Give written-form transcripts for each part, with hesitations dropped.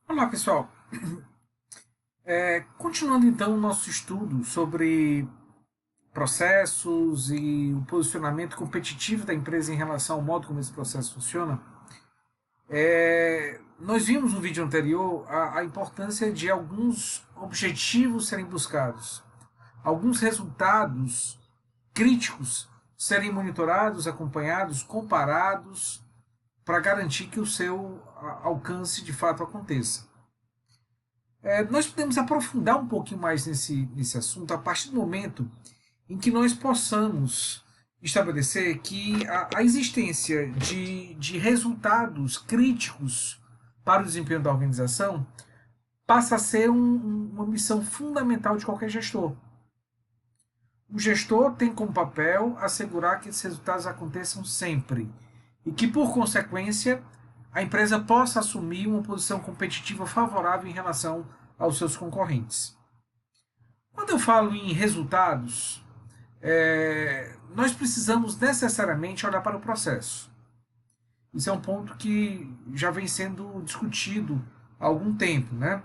Olá, pessoal. Continuando então o nosso estudo sobre processos e o posicionamento competitivo da empresa em relação ao modo como esse processo funciona, nós vimos no vídeo anterior a importância de alguns objetivos serem buscados, alguns resultados críticos serem monitorados, acompanhados, comparados, para garantir que o seu alcance de fato aconteça. Nós podemos aprofundar um pouquinho mais nesse assunto a partir do momento em que nós possamos estabelecer que a existência de resultados críticos para o desempenho da organização passa a ser uma missão fundamental de qualquer gestor. O gestor tem como papel assegurar que esses resultados aconteçam sempre e que, por consequência, a empresa possa assumir uma posição competitiva favorável em relação aos seus concorrentes. Quando eu falo em resultados, nós precisamos necessariamente olhar para o processo. Isso é um ponto que já vem sendo discutido há algum tempo, né?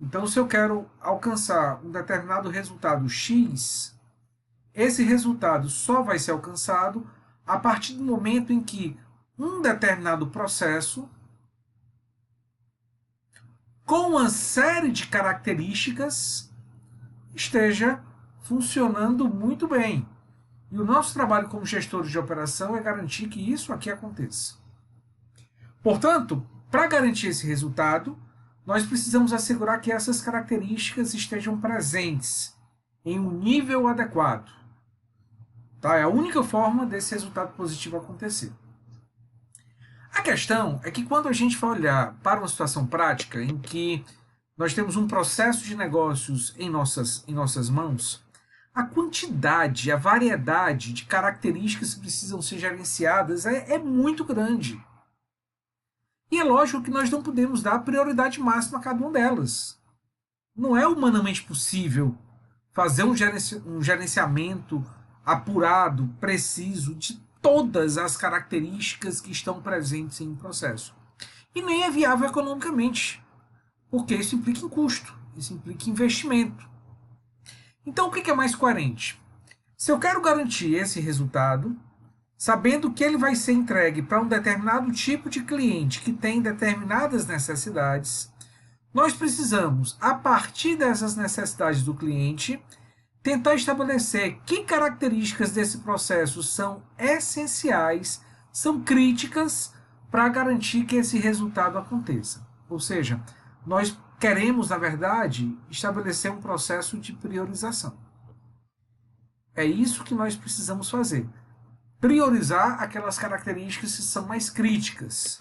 Então, se eu quero alcançar um determinado resultado X, esse resultado só vai ser alcançado a partir do momento em que um determinado processo, com uma série de características, esteja funcionando muito bem. E o nosso trabalho como gestores de operação é garantir que isso aqui aconteça. Portanto, para garantir esse resultado, nós precisamos assegurar que essas características estejam presentes em um nível adequado. Tá? É a única forma desse resultado positivo acontecer. A questão é que quando a gente for olhar para uma situação prática em que nós temos um processo de negócios em nossas mãos, a quantidade, a variedade de características que precisam ser gerenciadas é muito grande. E é lógico que nós não podemos dar prioridade máxima a cada uma delas. Não é humanamente possível fazer um gerenciamento apurado, preciso, de todas as características que estão presentes em um processo. E nem é viável economicamente, porque isso implica em custo, isso implica em investimento. Então, o que é mais coerente? Se eu quero garantir esse resultado, sabendo que ele vai ser entregue para um determinado tipo de cliente que tem determinadas necessidades, nós precisamos, a partir dessas necessidades do cliente, tentar estabelecer que características desse processo são essenciais, são críticas para garantir que esse resultado aconteça. Ou seja, nós queremos, na verdade, estabelecer um processo de priorização. É isso que nós precisamos fazer. Priorizar aquelas características que são mais críticas.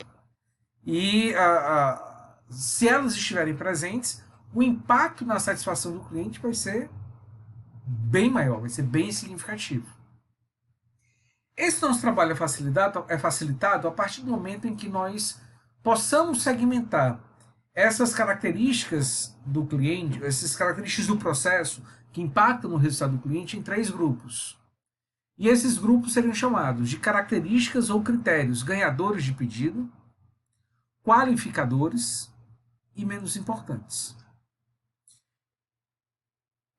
E se elas estiverem presentes, o impacto na satisfação do cliente vai ser bem maior, vai ser bem significativo. Esse nosso trabalho é facilitado a partir do momento em que nós possamos segmentar essas características do cliente, essas características do processo que impactam no resultado do cliente em 3 grupos. E esses grupos seriam chamados de características ou critérios ganhadores de pedido, qualificadores e menos importantes.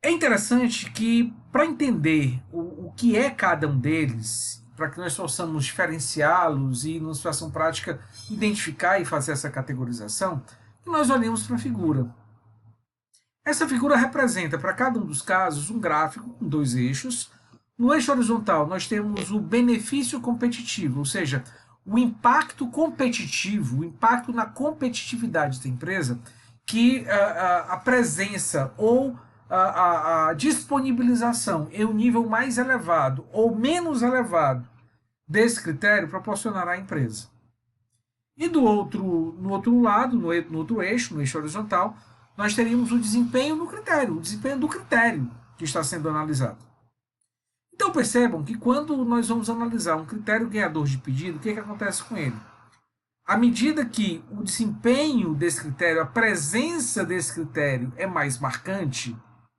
É interessante que, para entender o que é cada um deles, para que nós possamos diferenciá-los e, numa situação prática, identificar e fazer essa categorização, nós olhamos para a figura. Essa figura representa, para cada um dos casos, um gráfico com 2 eixos. No eixo horizontal, nós temos o benefício competitivo, ou seja, o impacto competitivo, o impacto na competitividade da empresa, que a presença ou a disponibilização em um nível mais elevado ou menos elevado desse critério proporcionará à empresa. E no outro lado, no outro eixo, no eixo horizontal, nós teríamos o desempenho no critério, o desempenho do critério que está sendo analisado. Então percebam que quando nós vamos analisar um critério ganhador de pedido, o que acontece com ele? À medida que o desempenho desse critério, a presença desse critério é mais marcante,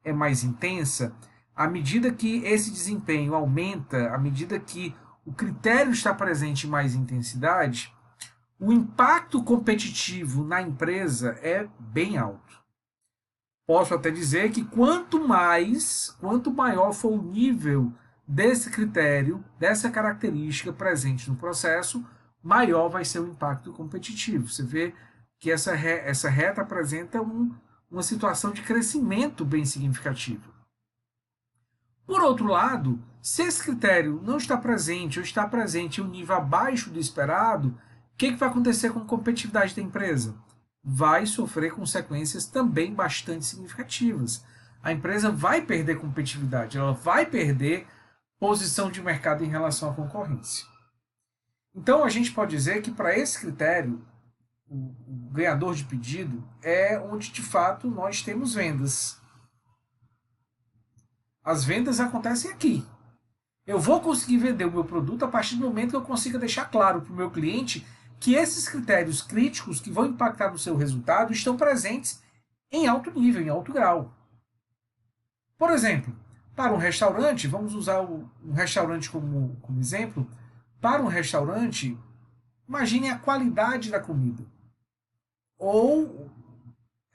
é mais intensa, à medida que esse desempenho aumenta, à medida que o critério está presente em mais intensidade, o impacto competitivo na empresa é bem alto. Posso até dizer que quanto maior for o nível desse critério, dessa característica presente no processo, maior vai ser o impacto competitivo. Você vê que essa reta apresenta uma situação de crescimento bem significativa. Por outro lado, se esse critério não está presente ou está presente em um nível abaixo do esperado, o que vai acontecer com a competitividade da empresa? Vai sofrer consequências também bastante significativas. A empresa vai perder competitividade, ela vai perder posição de mercado em relação à concorrência. Então a gente pode dizer que para esse critério, o ganhador de pedido é onde de fato nós temos vendas. As vendas acontecem aqui. Eu vou conseguir vender o meu produto a partir do momento que eu consiga deixar claro para o meu cliente que esses critérios críticos que vão impactar no seu resultado estão presentes em alto nível, em alto grau. Por exemplo, para um restaurante, vamos usar um restaurante como exemplo, para um restaurante, imagine a qualidade da comida. Ou,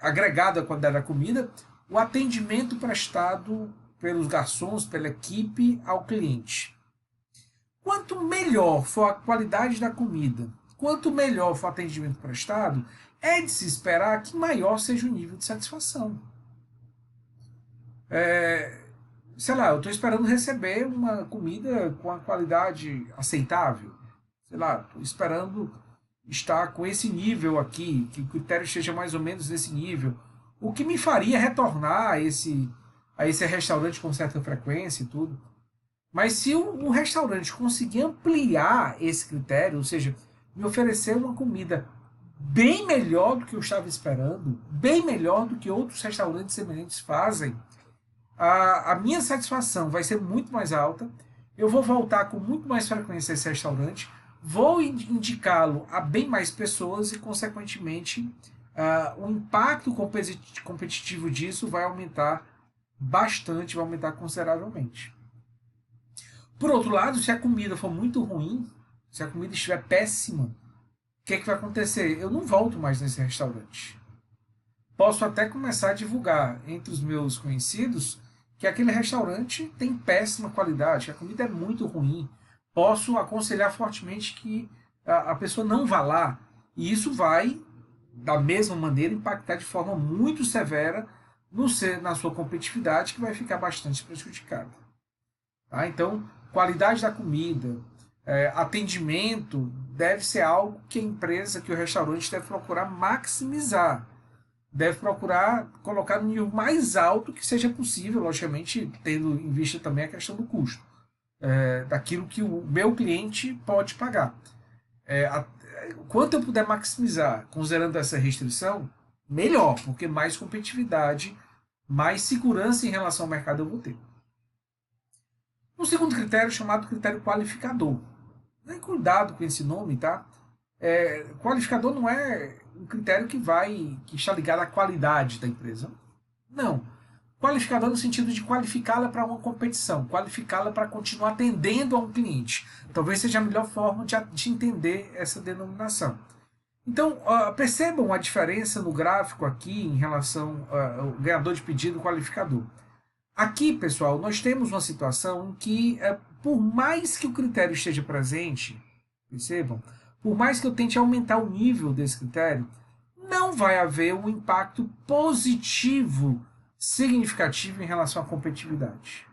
agregado à qualidade da comida, o atendimento prestado pelos garçons, pela equipe ao cliente. Quanto melhor for a qualidade da comida, quanto melhor for o atendimento prestado, é de se esperar que maior seja o nível de satisfação. Sei lá, eu estou esperando receber uma comida com a qualidade aceitável. Sei lá, estou esperando estar com esse nível aqui, que o critério esteja mais ou menos nesse nível. O que me faria retornar a esse restaurante com certa frequência e tudo. Mas se o restaurante conseguir ampliar esse critério, ou seja, me oferecer uma comida bem melhor do que eu estava esperando, bem melhor do que outros restaurantes semelhantes fazem, a minha satisfação vai ser muito mais alta, eu vou voltar com muito mais frequência a esse restaurante, vou indicá-lo a bem mais pessoas e, consequentemente, o impacto competitivo disso vai aumentar bastante, vai aumentar consideravelmente. Por outro lado, se a comida for muito ruim, se a comida estiver péssima, o que vai acontecer? Eu não volto mais nesse restaurante. Posso até começar a divulgar entre os meus conhecidos que aquele restaurante tem péssima qualidade, que a comida é muito ruim. Posso aconselhar fortemente que a pessoa não vá lá. E isso vai, da mesma maneira, impactar de forma muito severa na sua competitividade, que vai ficar bastante prejudicada. Tá? Então, qualidade da comida, atendimento, deve ser algo que a empresa, que o restaurante deve procurar maximizar. Deve procurar colocar no nível mais alto que seja possível, logicamente, tendo em vista também a questão do custo, daquilo que o meu cliente pode pagar. Quanto eu puder maximizar, considerando essa restrição, melhor, porque mais competitividade, mais segurança em relação ao mercado eu vou ter. Um segundo critério chamado critério qualificador. Cuidado com esse nome, tá? Qualificador não é um critério que está ligado à qualidade da empresa. Não. Qualificador no sentido de qualificá-la para uma competição, qualificá-la para continuar atendendo a um cliente. Talvez seja a melhor forma de entender essa denominação. Então, percebam a diferença no gráfico aqui em relação ao ganhador de pedido e qualificador. Aqui, pessoal, nós temos uma situação em que, por mais que o critério esteja presente, percebam, por mais que eu tente aumentar o nível desse critério, não vai haver um impacto positivo significativo em relação à competitividade.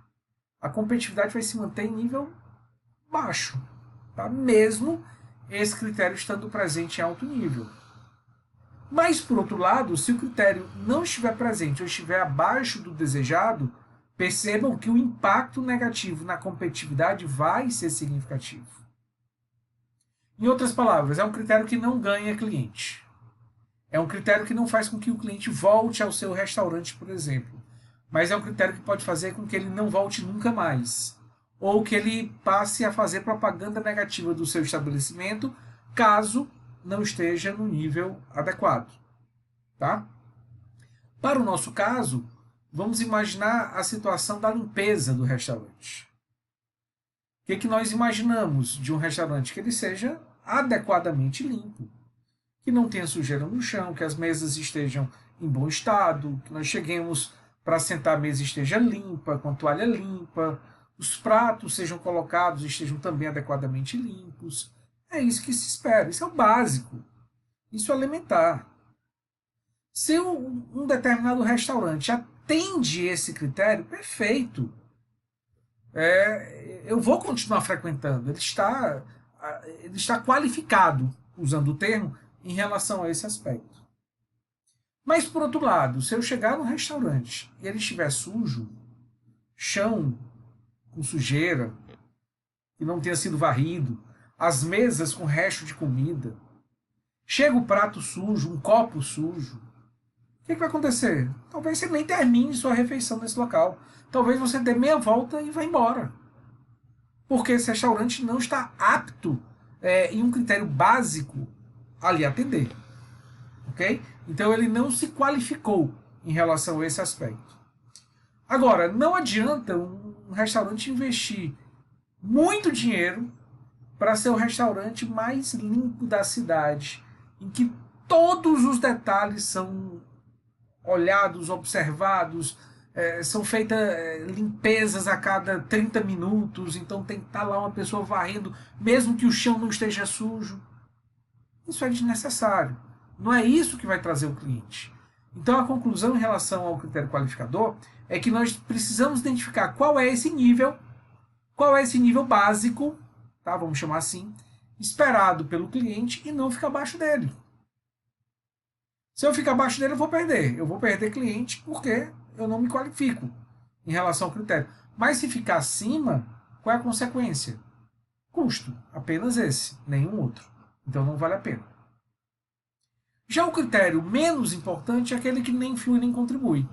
A competitividade vai se manter em nível baixo, tá? Mesmo esse critério estando presente em alto nível. Mas, por outro lado, se o critério não estiver presente ou estiver abaixo do desejado, percebam que o impacto negativo na competitividade vai ser significativo. Em outras palavras, é um critério que não ganha cliente. É um critério que não faz com que o cliente volte ao seu restaurante, por exemplo. Mas é um critério que pode fazer com que ele não volte nunca mais. Ou que ele passe a fazer propaganda negativa do seu estabelecimento, caso não esteja no nível adequado. Tá? Para o nosso caso, vamos imaginar a situação da limpeza do restaurante. O que nós imaginamos de um restaurante? Que ele seja adequadamente limpo. que não tenha sujeira no chão, que as mesas estejam em bom estado, que nós cheguemos para sentar a mesa esteja limpa, com a toalha limpa, os pratos sejam colocados e estejam também adequadamente limpos. É isso que se espera, isso é o básico, isso é elementar. Se um determinado restaurante atende esse critério, perfeito. Eu vou continuar frequentando, ele está qualificado, usando o termo, em relação a esse aspecto. Mas, por outro lado, se eu chegar no restaurante e ele estiver sujo, chão com sujeira, que não tenha sido varrido, as mesas com resto de comida, chega o prato sujo, um copo sujo, o que vai acontecer? Talvez você nem termine sua refeição nesse local. Talvez você dê meia volta e vá embora. Porque esse restaurante não está apto, em um critério básico, a lhe atender. Ok? Então ele não se qualificou em relação a esse aspecto. Agora, não adianta um restaurante investir muito dinheiro para ser o restaurante mais limpo da cidade, em que todos os detalhes são olhados, observados, são feitas limpezas a cada 30 minutos, então tem que estar lá uma pessoa varrendo, mesmo que o chão não esteja sujo. Isso é desnecessário. Não é isso que vai trazer o cliente. Então a conclusão em relação ao critério qualificador é que nós precisamos identificar qual é esse nível básico, tá, vamos chamar assim, esperado pelo cliente e não ficar abaixo dele. Se eu ficar abaixo dele, eu vou perder. Eu vou perder cliente porque eu não me qualifico em relação ao critério. Mas se ficar acima, qual é a consequência? Custo. Apenas esse, nenhum outro. Então não vale a pena. Já o critério menos importante é aquele que nem influi nem contribui.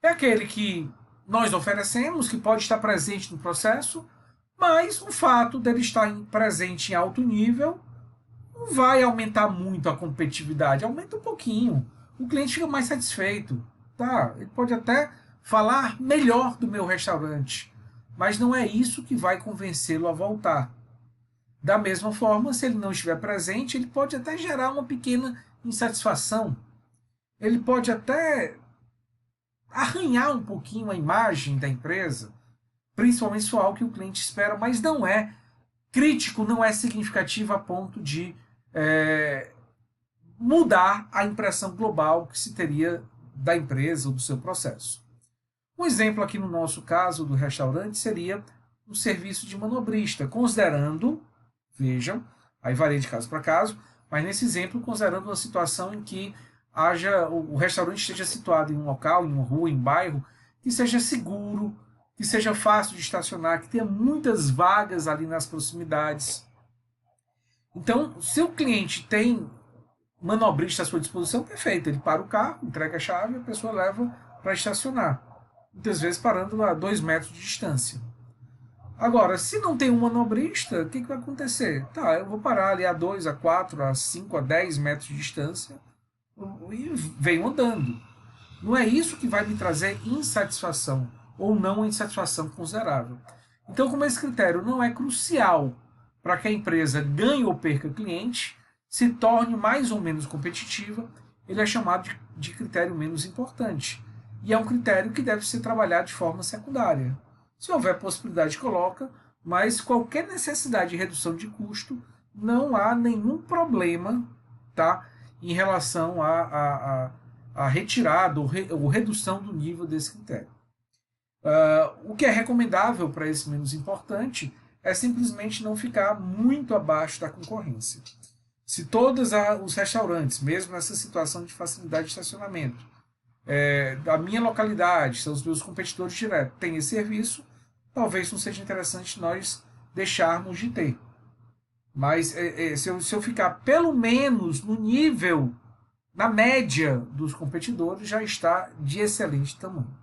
É aquele que nós oferecemos, que pode estar presente no processo, mas o fato dele estar presente em alto nível não vai aumentar muito a competitividade, aumenta um pouquinho. O cliente fica mais satisfeito. Tá? Ele pode até falar melhor do meu restaurante, mas não é isso que vai convencê-lo a voltar. Da mesma forma, se ele não estiver presente, ele pode até gerar uma pequena insatisfação. Ele pode até arranhar um pouquinho a imagem da empresa, principalmente se for algo que o cliente espera, mas não é crítico, não é significativo a ponto de mudar a impressão global que se teria da empresa ou do seu processo. Um exemplo aqui no nosso caso do restaurante seria o serviço de manobrista, considerando, vejam, aí varia de caso para caso, mas nesse exemplo considerando uma situação em que o restaurante esteja situado em um local, em uma rua, em um bairro, que seja seguro, que seja fácil de estacionar, que tenha muitas vagas ali nas proximidades. Então, se o cliente tem manobrista à sua disposição, perfeito. Ele para o carro, entrega a chave e a pessoa leva para estacionar. Muitas vezes parando a 2 metros de distância. Agora, se não tem um manobrista, o que vai acontecer? Tá, eu vou parar ali a 2, a 4, a 5, a 10 metros de distância e venho andando. Não é isso que vai me trazer insatisfação ou não insatisfação considerável. Então, como esse critério não é crucial para que a empresa ganhe ou perca cliente, se torne mais ou menos competitiva, ele é chamado de critério menos importante. E é um critério que deve ser trabalhado de forma secundária. Se houver possibilidade, coloca, mas qualquer necessidade de redução de custo, não há nenhum problema, tá, em relação à retirada ou redução do nível desse critério. O que é recomendável para esse menos importante é simplesmente não ficar muito abaixo da concorrência. Se todos os restaurantes, mesmo nessa situação de facilidade de estacionamento, da minha localidade, são os meus competidores diretos, têm esse serviço, talvez não seja interessante nós deixarmos de ter. Mas se eu ficar pelo menos no nível, na média dos competidores, já está de excelente tamanho.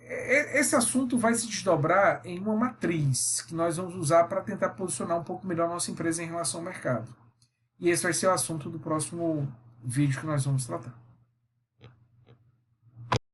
Esse assunto vai se desdobrar em uma matriz que nós vamos usar para tentar posicionar um pouco melhor a nossa empresa em relação ao mercado. E esse vai ser o assunto do próximo vídeo que nós vamos tratar.